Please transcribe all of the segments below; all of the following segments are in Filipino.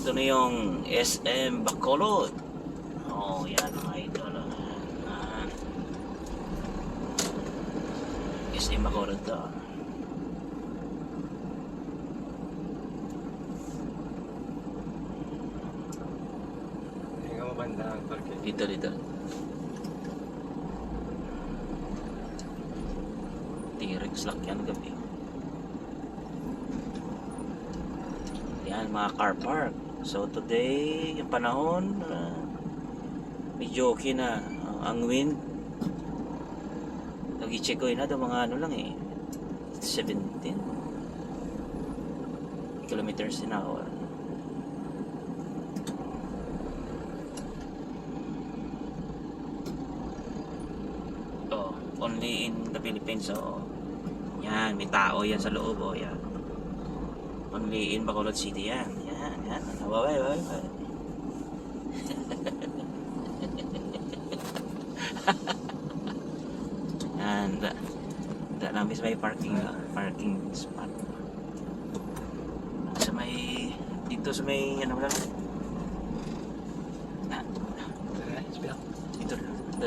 Ito na yung SM Bacolod. Oh, yan mga idol. SM Bacolod to. Hindi ka mabanda ang parking. Dito. T-Rex lang yan gabi. Yan mga car park. So today, yung panahon, medyo okay na. Ang wind, nag-i-check ko na mga ano lang 17 kilometers an hour. Oh, only in the Philippines. So yan, may tao yan sa loob. Oh, yan. Only in Bacolod City yan. Yan. Bye. And that lang is may parking spot. Sa may dito sa may ano lang. Dito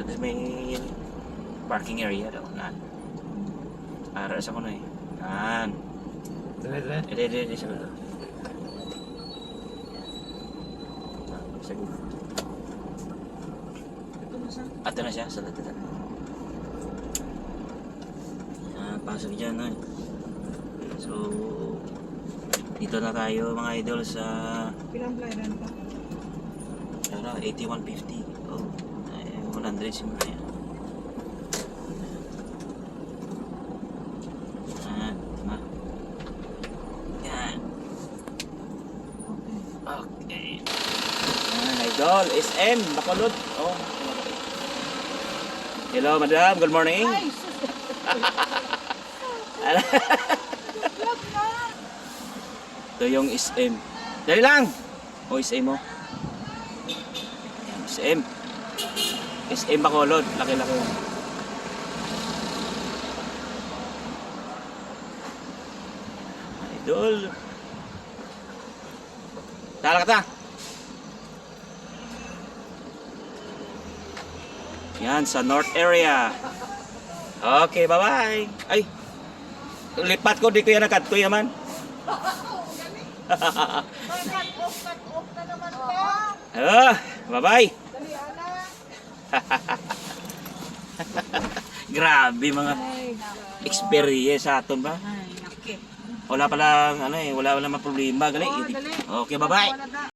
sa may parking area daw na. Para sa kuno Yan. Ede sa loob. Ato na siya sa loob. Pasok dyan So dito na tayo mga idol sa Pinamplayan pa. 8150. Oh, 100 simula yan. Yan. Okay. Yan idol, SM Bacolod. Oh. Hello madam, good morning. Ay, sus. Ito yung SM. Dali lang! O SM mo. Yan, SM. SM Bacolod. Laki-laki. Idol. Tala ka ta. Yan, sa north area. Okay, bye-bye. Ay, lipat ko, di ko yan nakat-kuya man. Cut off na naman ka. Bye-bye. Dali, ana. Grabe mga experience sa aton ba? Ay, nakit. Wala palang wala problema gali. Oo, dali. Okay, bye-bye. Wala na.